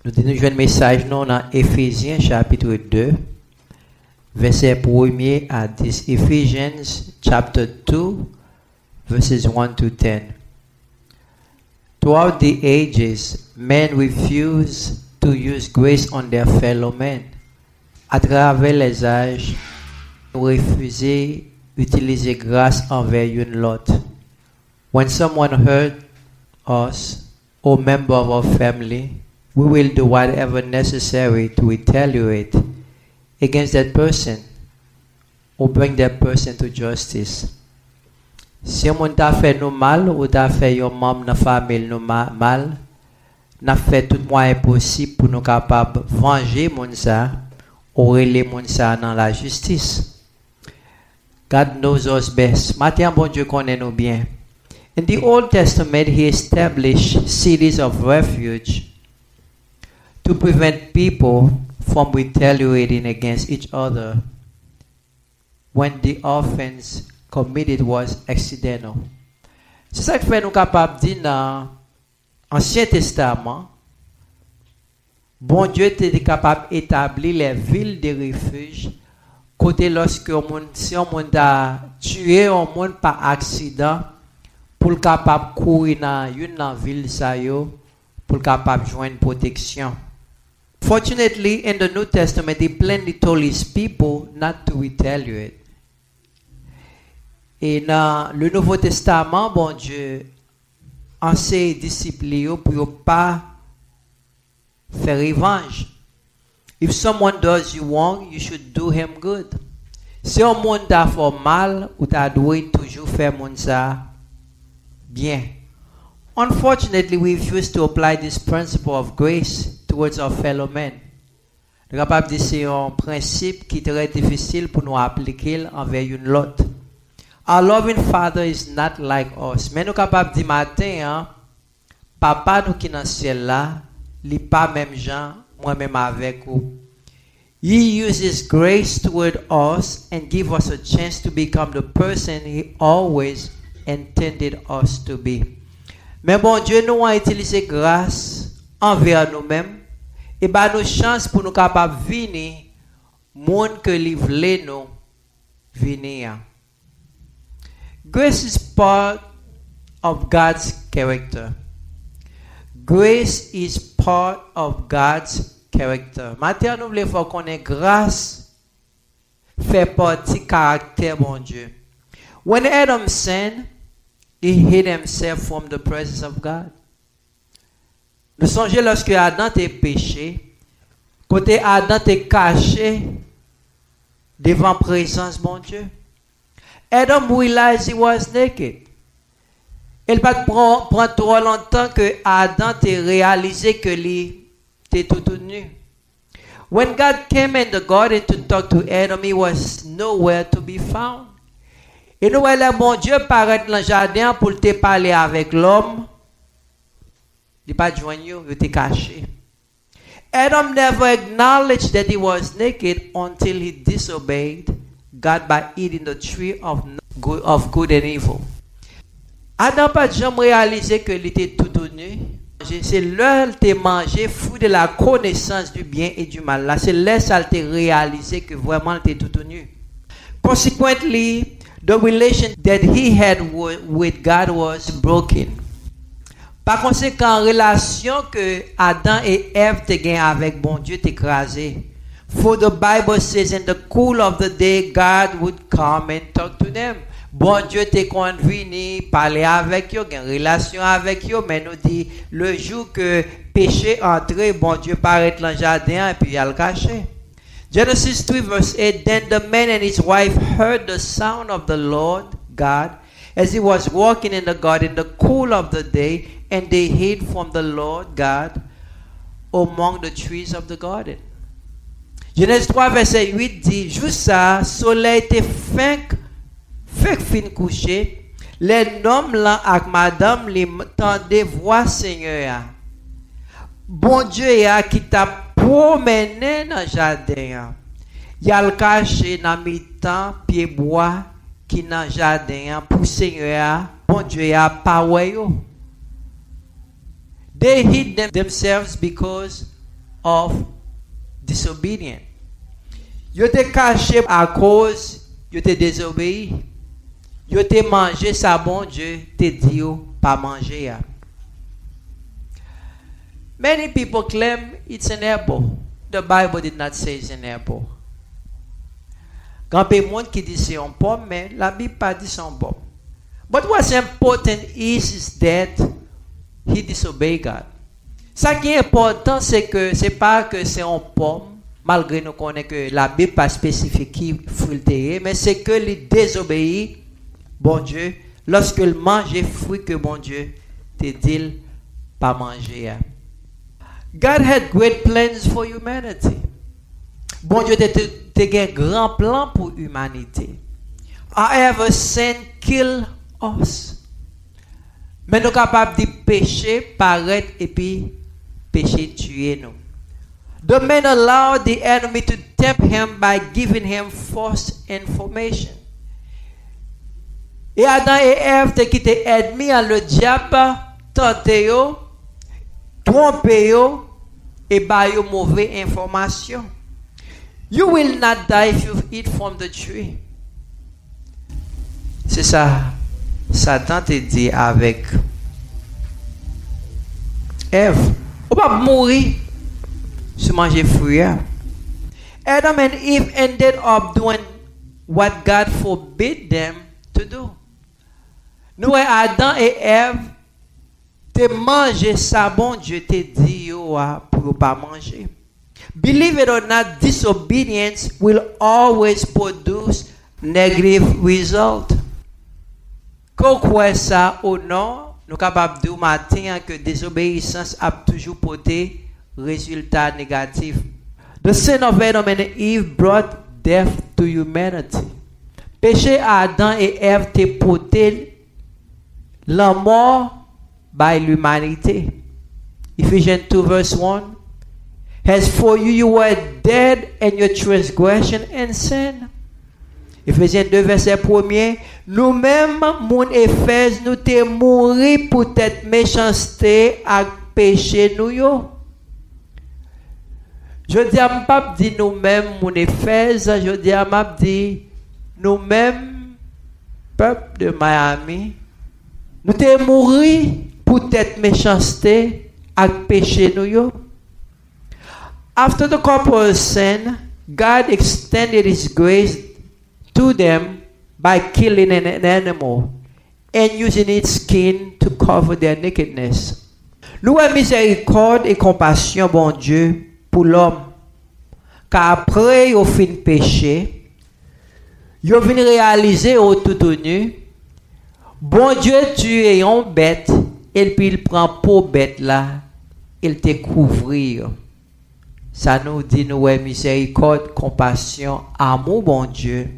Nous avons un message dans Éphésiens chapitre 2, verset 1er à 10. Ephesians chapter 2, verses 1 to 10. Throughout the ages, men refuse to use grace on their fellow men. À travers les âges, nous refusons d'utiliser grâce envers une l'autre. When someone hurt us or member of our family, we will do whatever necessary to retaliate against that person or bring that person to justice. Si on t'a fait nous mal ou t'a fait un membre de la famille nous mal, n'a fait tout moyen possible pour nous capables de venger mon ça ou relayer mon ça dans la justice. God knows us best. Matin, bon Dieu connaît nous bien. In the Old Testament, He established cities of refuge to prevent people from retaliating against each other when the offense committed was accidental. C'est ça que fait nous capables de dire dans l'Ancien Testament, bon Dieu était capable d'établir les villes de refuge côté lorsque si on a tué un monde par accident pour capable courir dans une ville ça yo pour capable joindre protection. Fortunately, in the New Testament, He plainly told His people not to retaliate. Et dans le Nouveau Testament, bon Dieu, enseigne ses disciples pour ne pas faire revanche. If someone does you wrong, you should do him good. Si un monde t'a fait mal, ou t'a doué toujours faire mon ça bien. Unfortunately, we refuse to apply this principle of grace towards our fellow men. Nous sommes capables de dire que c'est un principe qui est très difficile pour nous appliquer envers une autre. Our loving Father is not like us. Mais nous sommes capables de dire matin, Papa nous qui est dans le ciel là, il n'est pas même gens, moi-même avec vous. He uses grace toward us and give us a chance to become the person He always intended us to be. Mais bon Dieu nous a utilisé grâce envers nous-mêmes et bah nos chances pour nous capables venir monde que li vle nous venir. Grace is part of God's character. Grace is part of God's character. Maintenant nous voulons faire qu'on ait grâce fait partie caractère bon Dieu. When Adam sinned, he hid himself from the presence of God. Nous songeons lorsque Adam était péché, côté Adam était caché devant la présence bon Dieu. Adam realized he was naked. Il pas prendre trop longtemps que Adam ait réalisé que lui était tout nu. When God came in the garden to talk to Adam, he was nowhere to be found. Et nous voyons bon Dieu paraître dans le jardin pour te parler avec l'homme. Il n'est pas joint, il était caché. Adam never acknowledged that he was naked until he disobeyed God by eating the tree of good and evil. Adam n'a pas jamais réalisé qu'il était tout nu. C'est là qu'il a mangé fruit de la connaissance du bien et du mal. Là, c'est là qu'il a réalisé que vraiment il était tout nu. Consequently, the relation that he had with God was broken. Par conséquent, relation que Adam et Ève avaient avec bon Dieu est écrasée. For the Bible says, in the cool of the day, God would come and talk to them. Bon Dieu te convenu parler avec eux, une relation avec eux, mais nous dit le jour que péché entré, bon Dieu paraît dans le jardin et puis il a le caché. Genesis 3 verse 8, then the man and his wife heard the sound of the Lord God as he was walking in the garden in the cool of the day, and they hid from the Lord God among the trees of the garden. Genèse 3 verset 8 dit, juste ça, soleil était fin couché, les hommes là avec madame les tendaient voix Seigneur. Bon Dieu ya qui t'a promené dans le jardin. Il a le caché dans mi-temps pied bois qui dans le jardin pour Seigneur. Bon Dieu ya pas ouais. They hid themselves because of disobedience. Yo te caché à cause yo te désobéi. Yo te mangé ça bon Dieu te dit yo pas manger. Many people claim it's an apple. The Bible did not say it's an apple. Quand il y a des gens qui disent c'est un pomme, mais la Bible pas dit c'est un pomme. But what's important is that he disobeyed God. Ça qui est important, c'est que c'est pas que c'est un pomme, malgré nous connaissons que la Bible pas spécifique qui fruit, mais c'est que il désobéit, bon Dieu, lorsqu'il mange les fruits que bon Dieu te dit pas manger. God had great plans for humanity. Bon Dieu te un grand plan pour l'humanité. However, sin kill us. Mais nous sommes capables de pécher, paraître et puis pécher tuer nous. The man allowed the enemy to tempt him by giving him false information. Et Adam et Ève te quitté ennemi à le diable, tenté yo, trompé yo et ba yo mauvaise information. You will not die if you eat from the tree. C'est ça. Satan te dit avec Ève, on va mourir si manger fruit. Adam and Eve ended up doing what God forbid them to do. Nous, Adam et Ève, te manger ça, bon Dieu te dit pour pas manger. Believe it or not, disobedience will always produce negative result. Qu'on croit ça ou non, nous sommes capables de dire matin que désobéissance a toujours porté résultat négatif. The sin of Adam and Eve brought death to humanity. Péché Adam et Ève te porté la mort by l'humanité. Ephesians 2 verse 1. As for you were dead in your transgression and sin. Ephésiens 2 verset 1er. Nous-mêmes, mon Éphèse, nous te mouri pour cette méchanceté à péché nous yo. Je dis à m'pap dit nous-mêmes, mon Éphèse, je dis à m'pap dit nous-mêmes, peuple de Miami, nous te mouri pour cette méchanceté à péché nous yo. After the couple's sin, God extended His grace to them by killing an animal and using its skin to cover their nakedness. Nous avons miséricorde et compassion, bon Dieu, pour l'homme. Car après, au fin péché, il vient réaliser au tout nu, bon Dieu, tu es une bête, et puis il prend pour bête là, il te couvrir. Ça nous dit, nous avons miséricorde, compassion, amour, bon Dieu,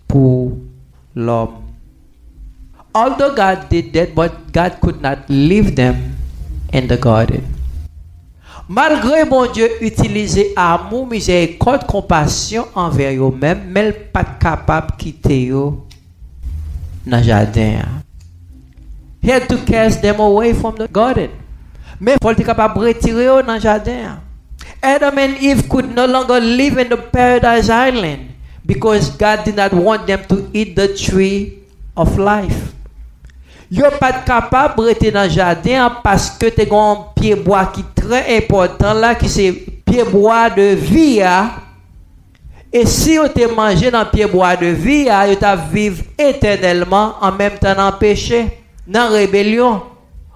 pour l'homme. Although God did that, but God could not leave them in the garden. Malgré bon Dieu utiliser amour, miséricorde, compassion envers eux-mêmes, mais il n'est pas capable de quitter eux dans le jardin. He had to cast them away from the garden. Mais il était capable de retirer eux dans le jardin. Adam and Eve could no longer live in the paradise island because God did not want them to eat the tree of life. Yo pas capable de rester dans le jardin parce que tu as un pied bois qui est très important là, qui c'est pied bois de vie. Et si on te mangé dans le pied bois de vie, tu vas vivre éternellement en même temps dans le péché, dans la rébellion.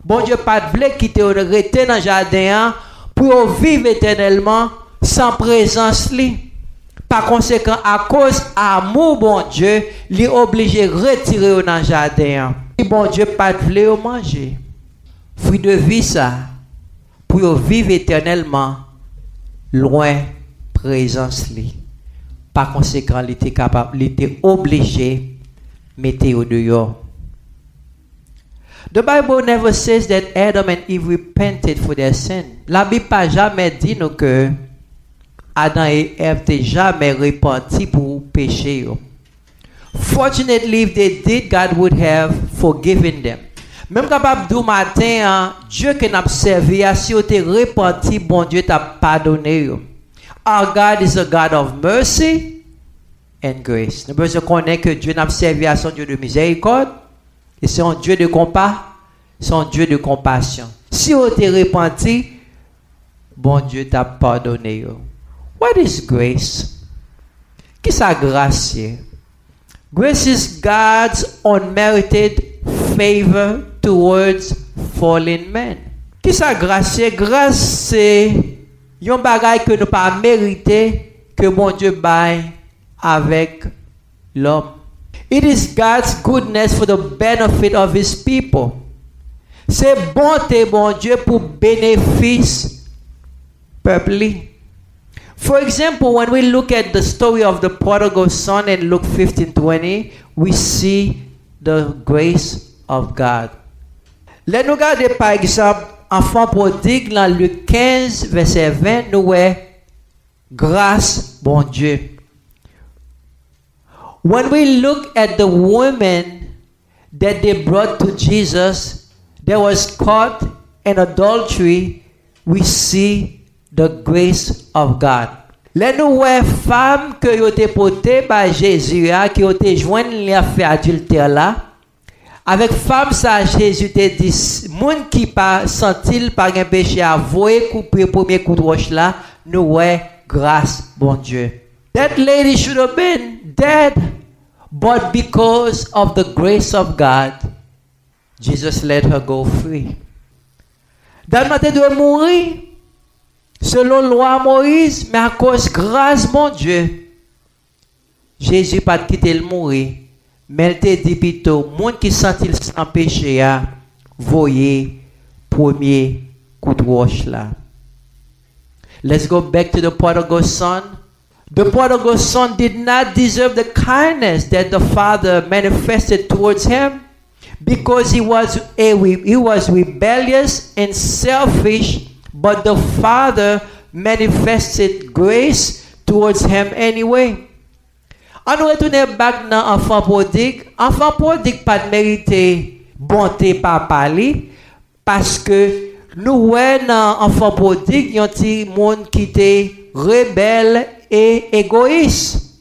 Bon Dieu pas de blé qui te rester dans le jardin pour vivre éternellement sans présence li. Par conséquent, à cause amour bon Dieu, il est obligé de retirer dans le jardin. Et bon Dieu pas de blé manger. Fruit de vie ça pour vivre éternellement loin présence li. Par conséquent, il était capable, il était obligé de mettre au dehors. The Bible never says that Adam and Eve repented for their sin. La Bible n'a jamais dit nous que Adam et Ève n'étaient jamais repentis pour péché. Fortunately, if they did, God would have forgiven them. Même capable du matin, hein, Dieu qui n'a servi, si vous êtes repenti, bon Dieu t'a pardonné. Our God is a God of mercy and grace. Nous devons connaître que Dieu n'a servi à son Dieu de miséricorde et c'est un Dieu de compassion. Si vous êtes repenti, bon Dieu t'a pardonné. What is grace? Qui sa grâce? Grace is God's unmerited favor towards fallen men. Qui sa grâce? Grâce c'est un bagage que nous pas mérité que mon Dieu baille avec l'homme. It is God's goodness for the benefit of his people. C'est bonté bon Dieu pour bénéfice peuple. For example, when we look at the story of the prodigal son in Luke 15:20, we see the grace of God. Let nous regarder par exemple enfant prodigue dans Luc 15 verset 20, nous voyons grâce bon Dieu. When we look at the women that they brought to Jesus, that was caught in adultery, we see the grace of God. Là nous voyons femmes que ont été portées par Jésus, qui ont été jointes à faire adultère là. Avec femme ça Jésus te dit, monde qui pas senti par un péché à voyer couper premier coup de roche là, nous voyons grâce bon Dieu. That lady should have been dead, but because of the grace of God, Jesus let her go free. Dan matin doit mourir selon loi Moïse, mais à cause grâce mon Dieu, Jésus pas quitté le mourir, mais il te dit plutôt, monde qui sentit sans péché a voyez premier coup de roche là. Let's go back to the prodigal son. The prodigal son did not deserve the kindness that the father manifested towards him because he was rebellious and selfish, but the father manifested grace towards him anyway. On retourne back dans enfant prodigue. Enfant prodigue pas mérité bonté papa li parce que nous ouais dans enfant prodigue y a un petit monde qui était rebelle et égoïste.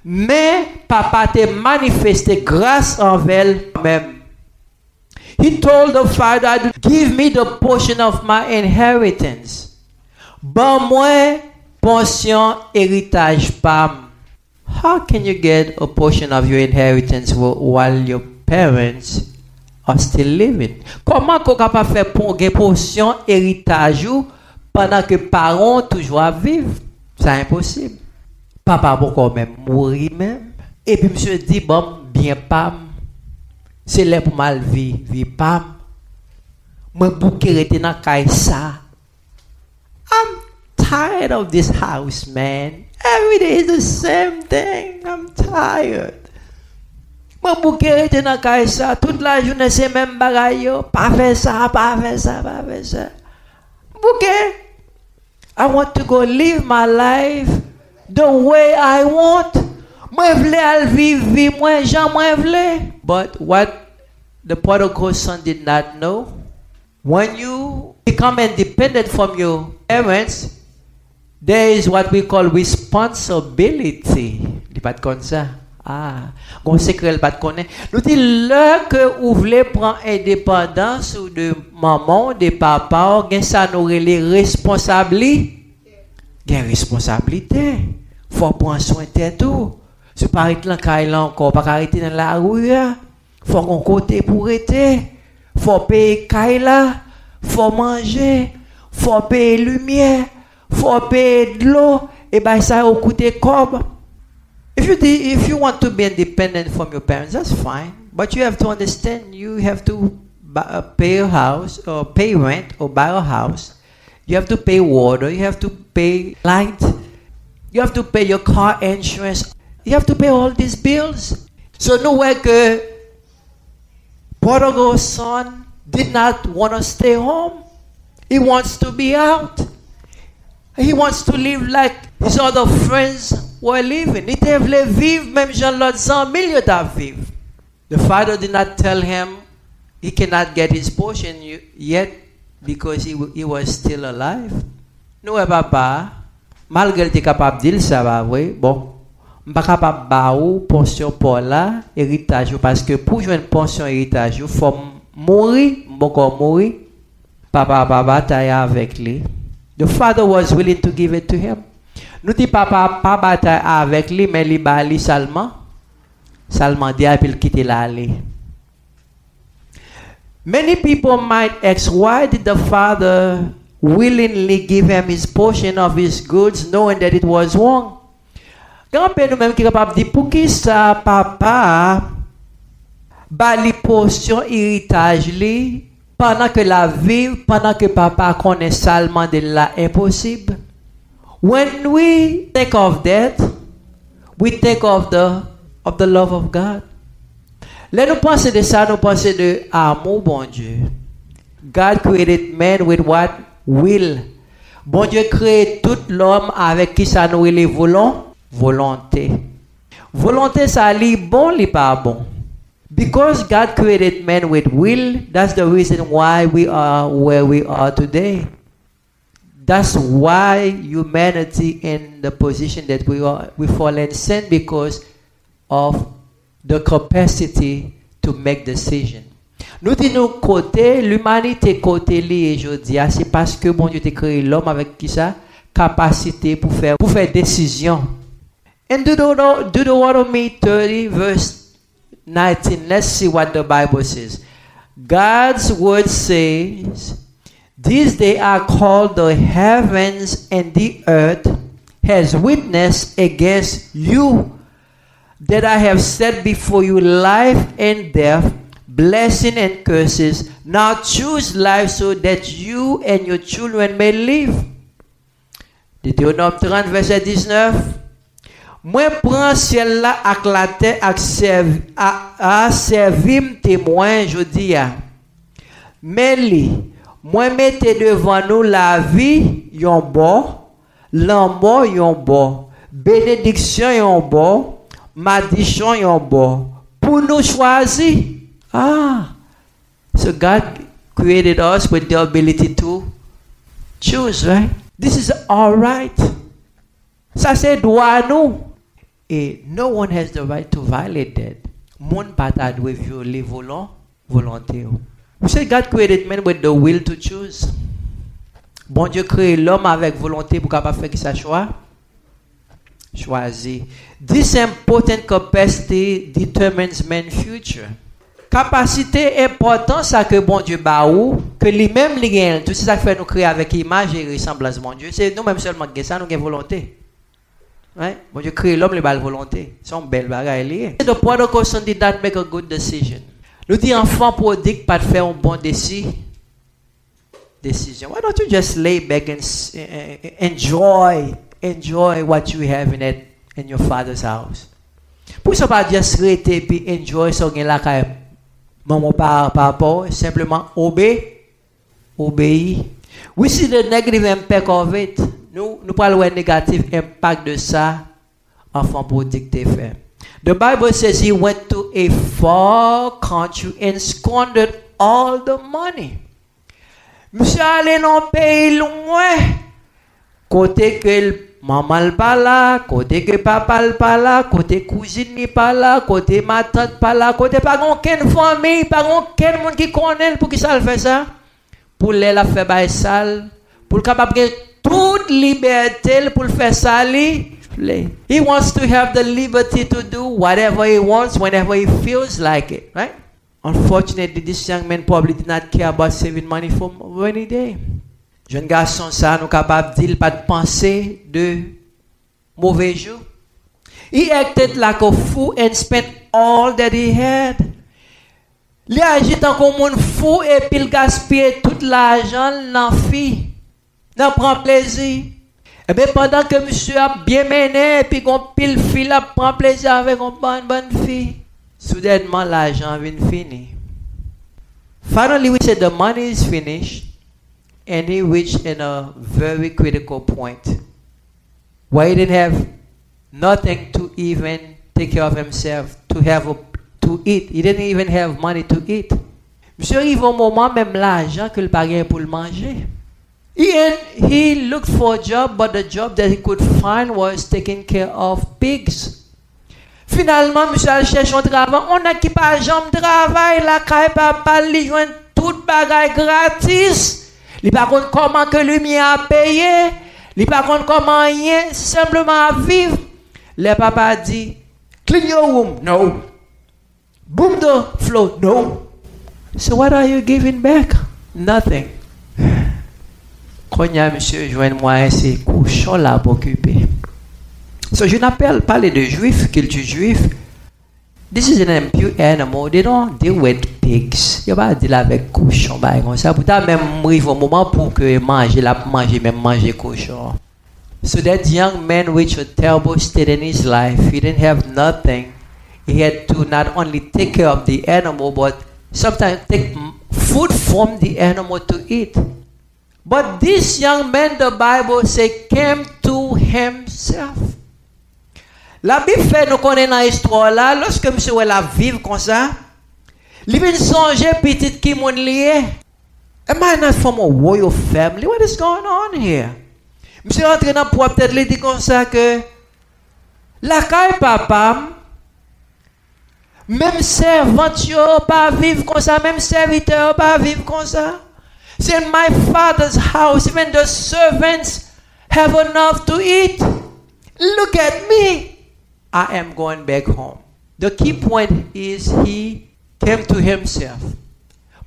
Mais papa te manifesté grâce envers lui-même. He told the father, give me the portion of my inheritance. Bon moi portion héritage pam. How can you get a portion of your inheritance while your parents are still living? Comment qu'on capable faire pour une portion héritage pendant que parents toujours vivent? C'est impossible. Papa va quand même mourir même. Et puis monsieur dit bon bien pam. C'est là pour mal vivre, pam. Moi bouquet rester dans caille ça. I'm tired of this house, man. Every day is the same thing. I'm tired. Moi bouquet rester dans caille ça toute la journée c'est même bagaille. Pas faire ça, pas faire ça, pas faire ça. Bouquet. I want to go live my life the way I want. Moi vle vivre moi Jean moi vle. But what the prodigal son did not know, when you become independent from your parents, there is what we call responsibility. Dis pas comme ça. Ah, on secret pas de connaître. Nous dit là que vous voulez prendre indépendance ou de maman, de papa, gen ça nous les responsabilités. Gen responsabilité. Faut prendre soin de tout. C'est pas arrêter là encore, pas arrêter dans la rue. Faut qu'on côté pour arrêter. Faut payer kaila, faut manger, faut payer lumière, faut payer de l'eau et ben ça au coûter comme. If you want to be independent from your parents, that's fine. But you have to understand, you have to pay a house or pay rent or buy a house. You have to pay water. You have to pay light. You have to pay your car insurance. You have to pay all these bills. So nowhere que prodigal son did not want to stay home. He wants to be out. He wants to live like his other friends were living. Il voulait vivre même Jean l'autre 100 000 vivre. The father did not tell him, he cannot get his portion yet because he was still alive. Nous, papa, malgré qu'il est capable de dire ça, va, oui, bon, je ne suis pas capable de faire pension pour là, héritage, parce que pour jouer une pension héritage, il faut mourir, mourir. Papa bataille avec lui. The father was willing to give it to him. Nous dit papa pas bataille avec lui, mais il bali seulement dit qu'il quitte l'aller. Many people might ask, why did the father willingly give him his portion of his goods, knowing that it was wrong? Grand-père nous-mêmes qui est capable de dire, pour qui ça papa bali portion héritage li pendant que la vie, pendant que papa connaît seulement de la impossible? When we think of that, we think of the love of God. Là nous pensons de ça, nous pensons de amour, bon Dieu. God created man with what? Will. Bon Dieu crée tout l'homme avec qui ça nous les volonté. Volonté ça li bon, li pas bon. Because God created man with will, that's the reason why we are where we are today. That's why humanity in the position that we fall in sin, because of the capacity to make decision. Nous disons côté l'humanité côté li je dis c'est parce que bon Dieu t'a créé l'homme avec qui ça capacité pour faire décision. In Deuteronomy 30 verse 19, let's see what the Bible says. God's word says, "These they are called the heavens and the earth has witnessed against you, that I have set before you life and death, blessing and curses. Now choose life so that you and your children may live." Deutéronome 30 verset 19. Moi prends ciel là ak la terre ak servim témoin jodi a. Mais li, moi mette devant nous la vie yon bon, l'amour yon bon, bénédiction yon bon, malédiction yon bon. Pour nous choisir. So God created us with the ability to choose, right? This is all right. Ça c'est droit nous. Et no one has the right to violate that. Moun pas ta doit violer volonté. We say God created man with the will to choose. Bon Dieu crée l'homme avec volonté pour capable faire sa choix. Choisir. This important capacity determines man's future. Capacité importante ça que bon Dieu ba ou que lui-même li gagne. Tout ça fait nous créer avec image et ressemblance bon Dieu. C'est nous-mêmes seulement qui ça nous gagne volonté. Right? Bon Dieu crée l'homme, il a la volonté. C'est une belle bagaille liée. The prodigal son did not make a good decision. Nous dit enfant prodigue pas de faire une bonne décision. Why don't you just lay back and enjoy what you have in your father's house? Pourquoi pas just rester puis enjoy ce que là quand maman par rapport simplement obéir. We see the negative impact of it. Nous parlons du négatif impact de ça, enfant prodigue te fait. The Bible says he went to a far country and squandered all the money. Monsieur allé dans un pays loin, côté que maman n'est pas là, côté que papa n'est pas là, côté cousine n'est pas là, côté ma tante pas là, côté pas aucune famille, pas aucun monde qui connaît pour qui ça fait ça. Pour les la faire bail sale, pour capable toute liberté pour faire ça lui. He wants to have the liberty to do whatever he wants whenever he feels like it, right? Unfortunately, this young man probably did not care about saving money for rainy day. Jeune garçon ça nous capable dire pas de penser de mauvais jours. He acted like a fool and spent all that he had. Il agit comme un fou et puis il gaspille tout l'argent dans fille. N'a prend plaisir. Et bien pendant que monsieur a bien mené et puis qu'on pile fille a prend plaisir avec une bonne fille. Soudainement l'argent vient fini. Finally we said the money is finished and he reached in a very critical point where he didn't have nothing to even take care of himself, to eat. He didn't even have money to eat. Monsieur arrive au moment même l'argent que le parrain pour le manger. He looked for a job, but the job that he could find was taking care of pigs. Finalement, monsieur a cherché un travail. On a qui pas jambe travail, la caille papa, il joint tout bagage gratis. Il pas compte comment que lumière a payé. Il pas compte comment rien, simplement vivre. Le papa dit, clean your room, no. Boom the floor, no. So what are you giving back? Nothing. Quand il y a monsieur, joigne-moi ces cochons là pour occuper. So je n'appelle pas les deux juifs, culture juif. This is an impure animal. They don't deal with pigs. Il n'y a pas de deal avec cochon. Comme ça, pourtant même arrive au moment pour que manger, même manger cochon. So that young man reached a terrible state in his life. He didn't have nothing. He had to not only take care of the animal, but sometimes take food from the animal to eat. But this young man, the Bible says, came to himself. La Bible fait nous connaître dans l'histoire là, lorsque monsieur la vivre comme ça, il vient songer petit qui mon lié. Am I not from a royal family? What is going on here? Monsieur rentre dans pour peut-être lui dit comme ça que la caille papa, même servante yo pas vivre comme ça, même serviteur pas vivre comme ça. C'est in my father's house, even the servants have enough to eat. Look at me. I am going back home. The key point is he came to himself.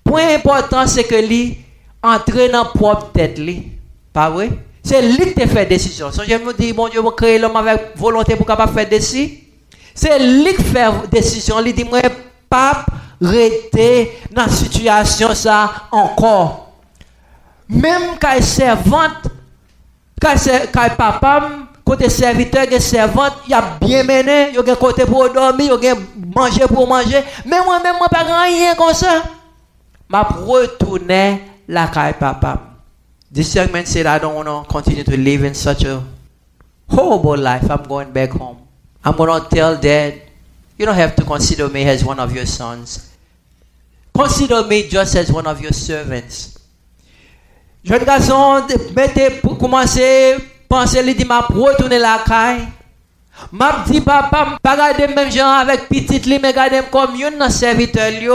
Point important c'est que lui entre dans propre tête lui. Pas vrai? C'est lui qui fait décision. So je me dis bon Dieu va créer l'homme avec volonté pour capable faire décision. C'est lui qui fait décision. Il dit moi pas rester dans situation ça encore. Même quand servante, quand papa, côté serviteur, que servante, il a bien mené, il a côté pour dormir, il a manger pour manger. Mais moi-même, moi pas rien comme ça. Je retourner la caille papa. This young man said, I don't want to continue to live in such a horrible life. I'm going back home. I'm going to tell Dad, you don't have to consider me as one of your sons. Consider me just as one of your servants. Jeune garçon, pour commencer, penser, il dit, m'a retourner la caille. M'a dit, papa, pas garder même gens avec petite li, mais garder comme un serviteur li.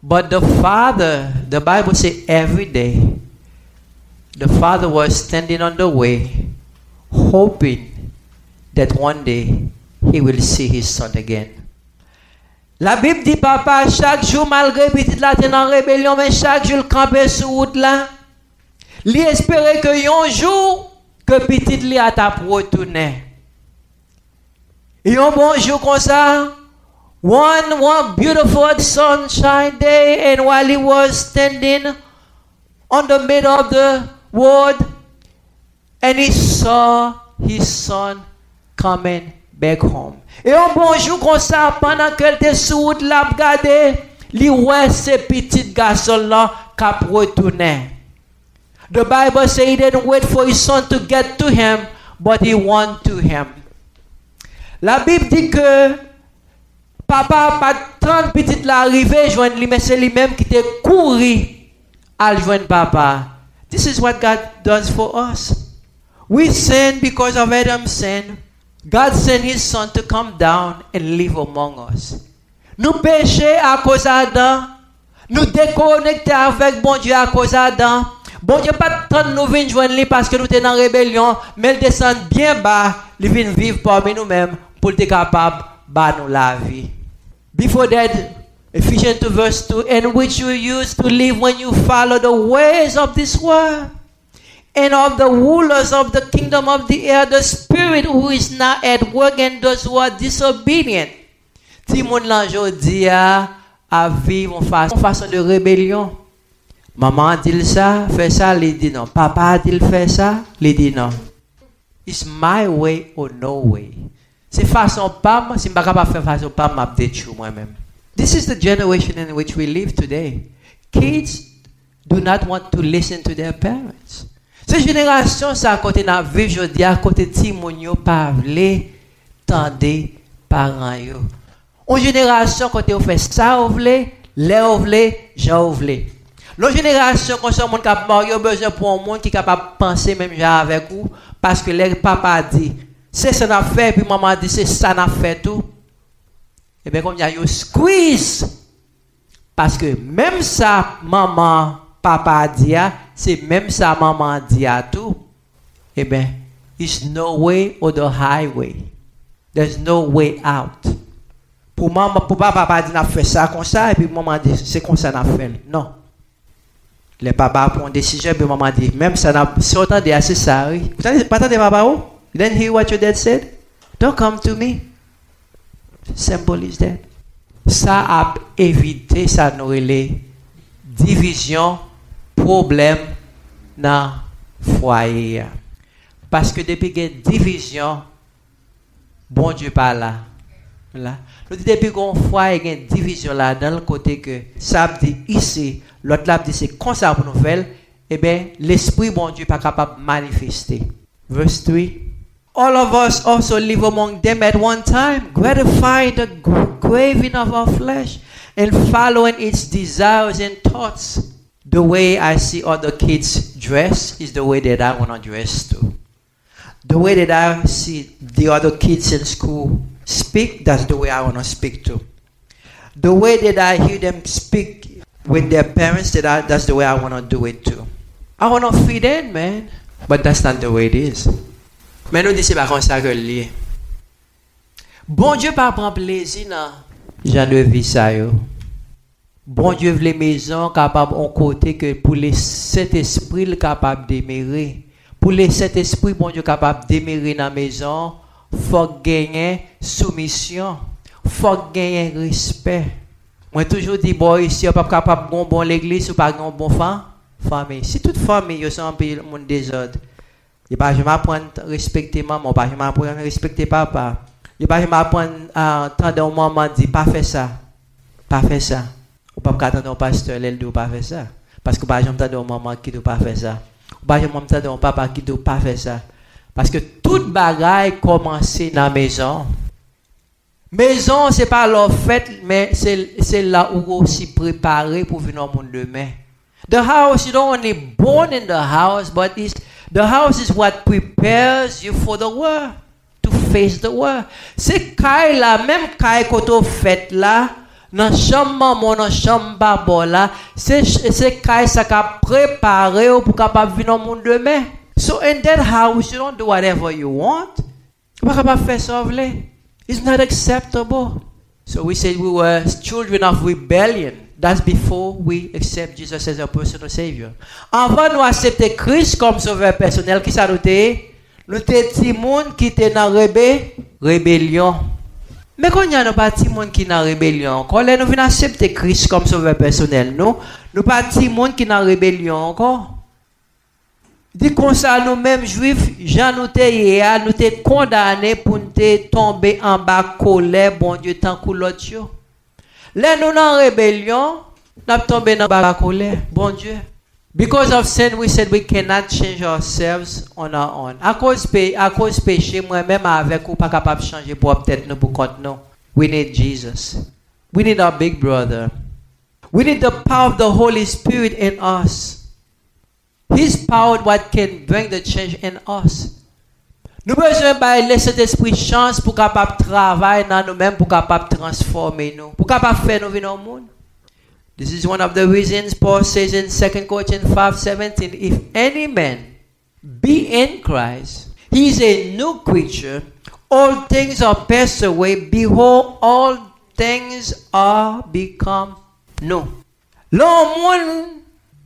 But the father, the Bible says every day, the father was standing on the way, hoping that one day he will see his son again. La Bible dit, papa, chaque jour, malgré petite la ten en rébellion, mais chaque jour, il campait sur route là. Il espérait que un jour, que petite li a ta retourner. Et un bon jour comme ça, one beautiful sunshine day, and while he was standing on the middle of the road, and he saw his son coming back home. Et un bon jour comme ça, pendant qu'elle était sur route là, regardez, il voit ce petit garçon là qui retourné. The Bible says he didn't wait for his son to get to him, but he went to him. La Bible dit que papa pas 30 petites l'arrivée joindre lui, mais c'est lui-même qui était couru à joindre papa. This is what God does for us. We sin because of Adam's sin. God sent his son to come down and live among us. Nous péchons à cause d'Adam. Nous déconnecter avec bon Dieu à cause d'Adam. Bon Dieu pas tant nous venir joindre lui parce que nous sommes en rébellion, mais il descend bien bas, il vient vivre parmi nous-mêmes pour être capable de nous la vie. Before that, Ephesians 2 verse 2, in which you used to live when you follow the ways of this world, and of the rulers of the kingdom of the air, the spirit who is now at work in those who are disobedient. Si mon l'anjodi a vivre en façon de rébellion. Maman dit ça, fait ça, il dit non. Papa dit fait ça, il dit non. It's my way or no way. C'est façon pas, si je ne peux pas faire façon pas, je vais détruire moi-même. This is the generation in which we live today. Kids do not want to listen to their parents. Cette génération, ça à côté de la vie, je dis à côté de Timonio, pas vle, tendez parents yo. Une génération, quand on fait ça, on vle, Les ouvlés, j'en ouvlé. La génération, quand ce monde qui a marié, besoin pour un monde qui est capable de penser même avec vous, parce que les papa dit, c'est ça n'a fait, puis maman dit, c'est ça n'a fait tout. Et bien, comme il y a eu squeeze, parce que même ça, maman, papa dit, c'est même ça, maman dit à tout. Eh bien, it's no way or the highway. There's no way out. Pour maman, pour papa dit, n'a fait ça comme ça, et puis maman dit, c'est comme ça n'a fait. Non. Les papas prennent une décision, puis maman dit, même ça n'a pas autant de assez ça. Vous n'entendez pas de papa? You didn't hear what your dad said? Don't come to me. Simple is that. Ça a évité, ça nous les divisions, problèmes dans le foyer. Parce que depuis qu'il y a division, bon Dieu pas là. Là. Depuis qu'on foyer, il y a une division là, dans le côté que ça dit ici, l'autre là dit c'est comme ça pour nous faire, eh bien, l'esprit bon Dieu n'est pas capable de manifester. Verse 3. All of us also live among them at one time, gratifying the craving of our flesh and following its desires and thoughts. The way I see other kids dress is the way that I want to dress too. The way that I see the other kids in school speak, that's the way I want to speak too. The way that I hear them speak with their parents, that's the way I want to do it too. I want to fit in, man. But that's not the way it is. Mais nous disons pas comme ça que lié. Bon Dieu pas prend plaisir dans Jean de vie ça yo. Bon Dieu veut les maisons capables en côté que pour les Saint-Esprit le capable d'émérer. Pour les Saint-Esprit bon Dieu capable d'émérer dans la maison, faut gagner soumission, faut gagner respect. Moi toujours dit boy ici on pas capable bon l'église ou pas bon famille. Si toute famille yo sont un peu monde désordre. Il pas jamais apprendre à respecter maman, pas jamais apprendre à respecter papa. Il pas jamais apprendre à entendre maman dire pas faire ça. Pas faire ça. Ou pas attendre un pasteur elle dit pas faire ça parce que pas jamais entendre maman qui dit pas faire ça. Ou pas jamais entendre papa qui dit pas faire ça. Parce que toute bagaille commence dans la maison. Maison c'est pas leur fête mais c'est là où aussi préparé pour venir au monde demain. The house you don't only born in the house but the house is what prepares you for the world, to face the world. C'est caille là, même caille que tu fait là, dans chambre maman, dans chambre baba là, c'est caille ça qui a préparé pour capable venir au monde demain. So in that house, you don't do whatever you want. Tu pas capable faire ça vle. It's not acceptable. So we said we were children of rebellion. That's before we accept Jesus as our personal Savior. Avant nous accepter Christ comme sauveur personnel, qui ça nous était? Nous étions petits monde qui étaient dans rébellion. Mais quand il y a pas petits monde qui dans rébellion, quand nous venons accepter Christ comme sauveur personnel, nous pas petits monde qui dans rébellion encore. Dit comme ça nous-mêmes juifs, Jean nous t'es condamnés pour nous tomber en bas colère, bon Dieu tant que l'autre. Là, nous en rébellion, nous sommes tombés dans la colère, bon Dieu. Because of sin, we said we cannot change ourselves on our own. À cause péché, moi-même avec ou pas capable de changer pour peut-être nous pour compte nous. We need Jesus. We need our big brother. We need the power of the Holy Spirit in us. His power what can bring the change in us. Nous besoin de laisser cet esprit chance pour capable travailler dans nous-mêmes pour capable transformer nous, pour capable faire nous venir au monde. This is one of the reasons Paul says in 2 Corinthians 5:17, if any man be in Christ, he is a new creature. All things are passed away. Behold, all things are become new. L'homme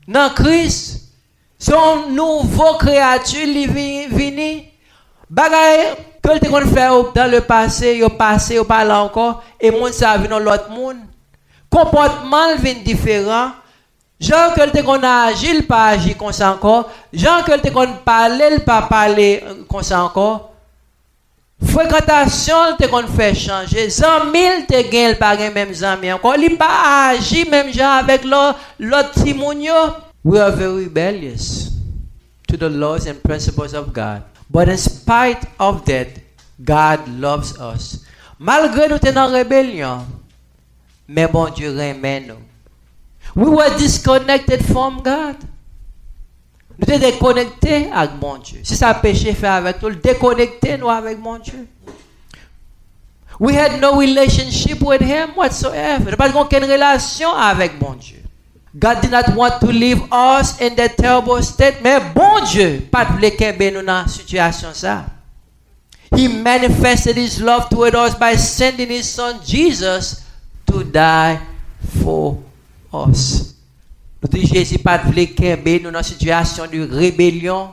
dans Christ, son nouveau créature vini. Bagay que tu kon faire dans le passé, yo pas là encore et monde ça vient dans l'autre monde. Comportement vient différent. Jean que tu kon agir pas agir comme ça encore. Jean que tu kon parler pas parler comme ça encore. Fréquentation te kon fait changer. Zamil te gagne pas même zami encore. Li pas agir même gens avec l'autre timonio. We are very rebellious to the laws and principles of God. But in spite of that, God loves us. Malgré nous sommes en rébellion, mais bon Dieu remet nous. We were disconnected from God. Nous étions déconnectés avec mon Dieu. C'est ça le péché fait avec nous, déconnecter nous avec mon Dieu. We had no relationship with him whatsoever. Nous n'avons aucune relation avec mon Dieu. God did not want to leave us in that terrible state. Mais bon Dieu, pas de voulait nous dans situation ça. He manifested his love toward us by sending his son Jesus to die for us. Nous disons Jésus pas de voulait nous dans situation de rébellion.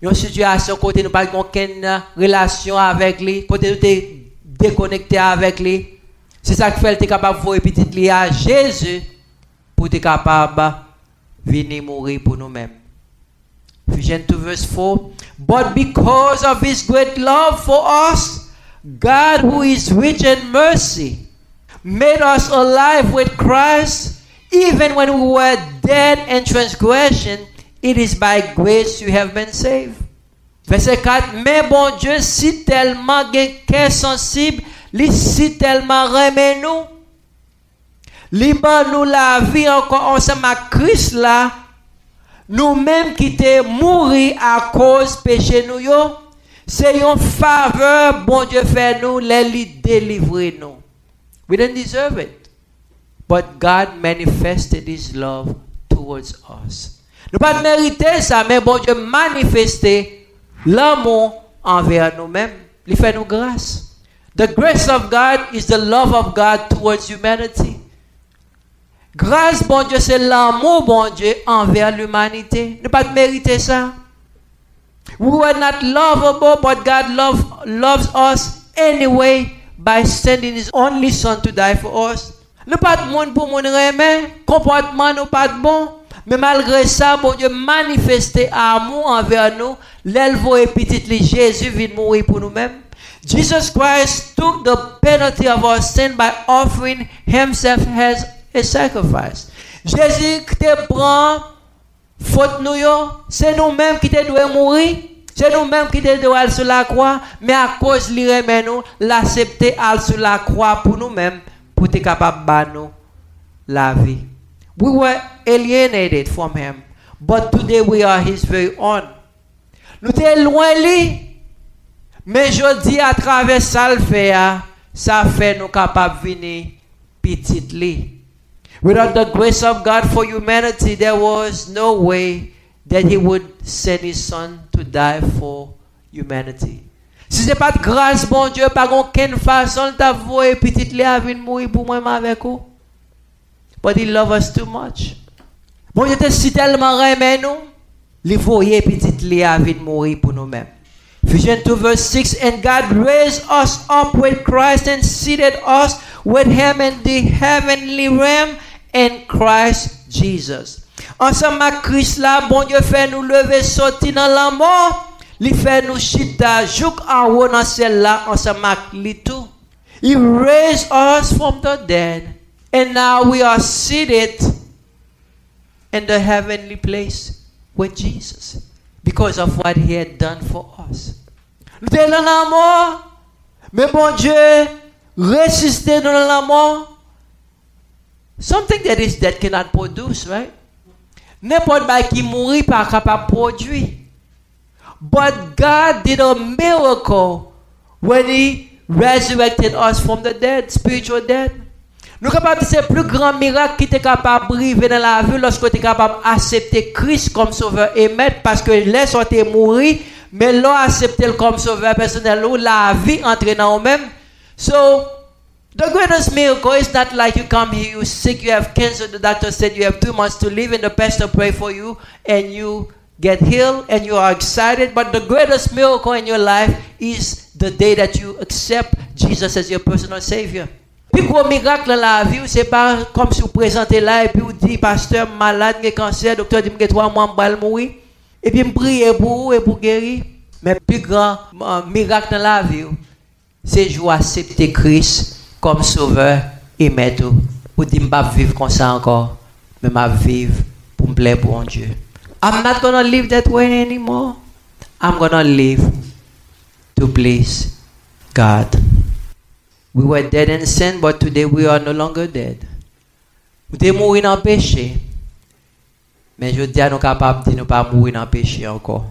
Une situation côté nous pas aucune relation avec lui, côté nous t'es déconnecté avec lui. C'est ça qui fait que tu es capable de voir petit li à Jésus pour être capable de venir mourir pour nous-mêmes. Ephesians 2 verse 4. But because of his great love for us, God, who is rich in mercy, made us alive with Christ, even when we were dead in transgression. It is by grace you have been saved. Verset 4. Mais bon Dieu, si tellement qu'est sensible, li si tellement remet nous, li ban nous la vie encore ensemble avec Christ là, nous-mêmes qui t'es mourir à cause péché nous yo, c'est une faveur bon Dieu fait nous, les délivrer nous. We didn't deserve it, but God manifested his love towards us. Nous pas mériter ça, mais bon Dieu manifesté l'amour envers nous-mêmes. Il fait nous grâce. The grace of God is the love of God towards humanity. Grâce, bon Dieu, c'est l'amour, bon Dieu, envers l'humanité. Nous pas mériter ça. We were not lovable, but God loves us anyway by sending his only son to die for us. Nous pas de monde pour moun remet, comportement nous pas de bon. Mais malgré ça, bon Dieu manifesté amour envers nous. L'élève et petit Jésus vient mourir pour nous-mêmes. Jesus Christ took the penalty of our sin by offering himself as a sacrifice. Jésus qui te prend faute nous yo, c'est nous-mêmes qui te doit mourir. C'est nous-mêmes qui te doit aller sur la croix, mais à cause lui remet nous l'accepter aller sur la croix pour nous-mêmes pour être capable de nous la vie. We were alienated from him, but today we are his very own. Nous sommes loin lui, mais je dis à travers ça le fait, ça fait nous capables de venir petit lui. Without the grace of God for humanity, there was no way that he would send his son to die for humanity. Si ce n'est pas de grâce, bon Dieu, pas aucune façon de t'avouer petit lui à venir mourir pour moi avec vous. But he loves us too much. Bon Dieu, si tellement aimé nous, il voyait petit lui à venir mourir pour nous-mêmes. Ephesians 2 verse 6, and God raised us up with Christ and seated us with him in the heavenly realm in Christ Jesus. Ensemble avec Christ là, bon Dieu fait nous lever, sortir dans la mort, il fait nous chita, jouk en haut dans celle-là, ensemble avec lui tout. He raised us from the dead, and now we are seated in the heavenly place with Jesus. Because of what he had done for us. Nous sommes dans la mort, mais bon Dieu, ressuscité dans la mort. Something that is dead cannot produce, right? N'importe qui mourit pas capable de produire. But God did a miracle when he resurrected us from the dead, spiritual dead. Nous sommes capables de faire le plus grand miracle qui était capable de arriver dans la vie lorsque tu es capable d'accepter Christ comme sauveur et maître parce que les sont mourir, mais l'ont accepté comme sauveur personnel, la vie entre dans eux-mêmes. So, the greatest miracle is not like you come here, you're sick, you have cancer, the doctor said you have 2 months to live and the pastor pray for you and you get healed and you are excited. But the greatest miracle in your life is the day that you accept Jesus as your personal Savior. Le plus gros miracle dans la vie, c'est pas comme si vous présentez là et puis vous dites, pasteur, malade, j'ai cancer, docteur dit que 3 mois, je vais mourir. Et puis, je prie pour vous et pour guérir. Mais le plus grand miracle dans la vie, c'est de accepter Christ comme sauveur et maître. Vous dites, je ne vais pas vivre comme ça encore, mais je vais vivre pour me plaire pour Dieu. I'm not going to live that way anymore. I'm going to live to please God. We were dead in sin, but today we are no longer dead. Nous sommes morts dans le péché. Mais je dis à nous capables de ne pas mourir dans le péché encore.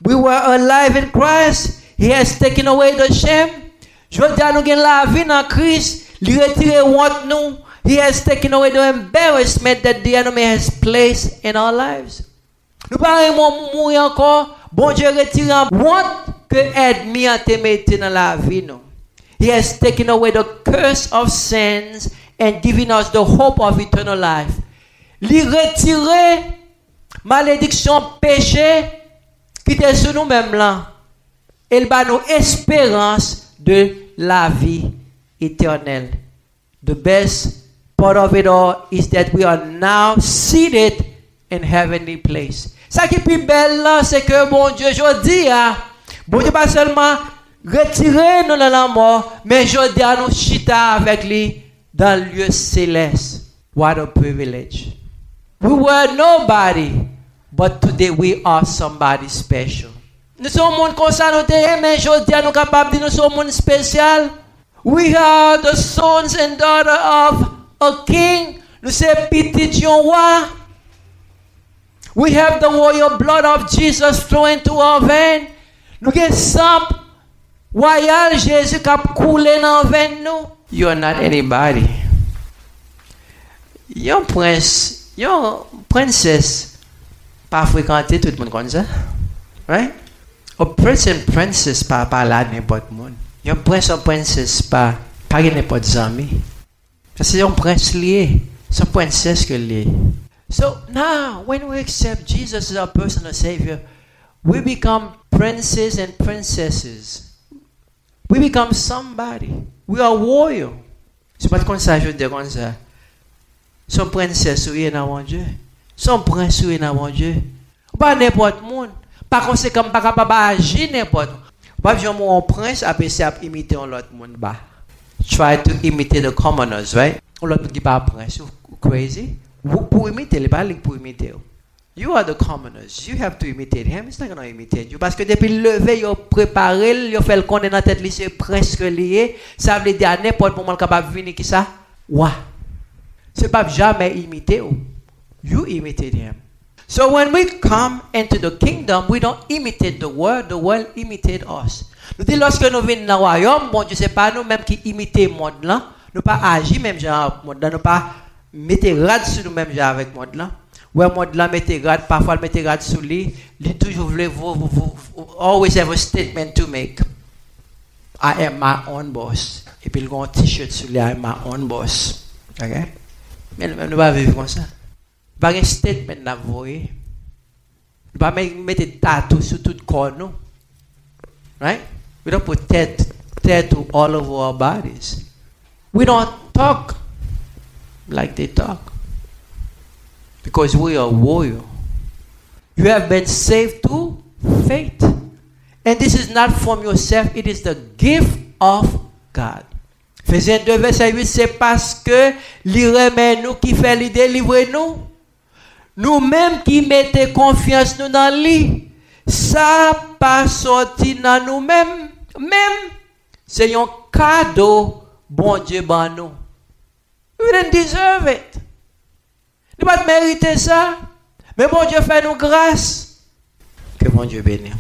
We were alive in Christ. He has taken away the shame. Je dis à nous que la vie dans Christ, il retire honte nous. He has taken away the embarrassment that the enemy has placed in our lives. Nous ne pouvons pas mourir encore. Bon Dieu retire honte que l'ennemi a mis dans la vie nous. He has taken away the curse of sins and given us the hope of eternal life. Li retire malédiction péché qui était sur nous-mêmes là. Il va nous espérance de la vie éternelle. The best part of it all is that we are now seated in heavenly place. Ça qui est plus belle là, c'est que bon Dieu, je dis bon Dieu pas seulement retirer nous dans la mort, mais je dis à nous chita avec lui dans le lieu céleste. What a privilege. We were nobody, but today we are somebody special. Nous sommes un monde comme ça, nous sommes, mais je dis à nous capables de dire nous sommes un monde spécial. We are the sons and daughters of a king. Nous sommes petits roi. We have the royal blood of Jesus flowing through our veins. Nous avons sang royal Jésus qui a coulé dans nos veines nous. You are not anybody. You're prince, you're princess. Pas fréquenter tout le monde comme ça. Right? A prince and princess pas là n'importe monde. You're prince or princess pas n'importe ami. C'est un prince lié, c'est une princesse que lié. So now, when we accept Jesus as our personal Savior, we become princes and princesses. We become somebody. We are royal. C'est pas comme ça, je dis comme ça. Son princesse ou est dans mon Dieu. Son prince ou est dans mon Dieu. Pas n'importe monde. Par conséquent, pas capable d'agir n'importe. Pas besoin mon prince à essayer à imiter l'autre monde bas. Try to imitate the commoners, right? L'autre qui pas prince, crazy. Pour imiter, les pas pour imiter. You are the commoners. You have to imitate him. He's not going to imitate you. Parce que depuis le lever, il a préparé, il a fait le compte dans la tête, c'est presque lié. Ça veut dire à n'importe moment capable de venir qui ça? Ouais. C'est pas jamais imiter. You imitate him. So when we come into the kingdom, we don't imitate the world imitate us. Nous disons lorsque nous venons dans le royaume, bon Dieu, c'est pas nous-mêmes qui imitons le monde là. Nous pas agir même genre monde là, nous pas mettre rad sur nous-mêmes genre avec monde là. Ouais, monde là mettez rad, parfois mettez rad sur lui, il toujours voulait always have a statement to make. I am my own boss. Et puis il a un t-shirt sur lui, I am my own boss. OK? Mais nous pas vivre comme ça. Pas un statement là vous voyez. Pas mettre tatou sur tout corps nous. Right? We don't put tattoo all over our bodies. We don't talk like they talk. Because we are warrior. You have been saved through faith. And this is not from yourself, it is the gift of God. Ephésiens 2, verset 8, c'est parce que il remet nous qui fait lui délivrer nous. Nous-mêmes qui mettons confiance nous dans lui. Ça pas sorti dans nous-mêmes. Même, c'est un cadeau, bon Dieu, ban nous. We didn't deserve it. Nous ne pas mériter ça. Mais bon Dieu fait nous grâce. Que bon Dieu bénisse.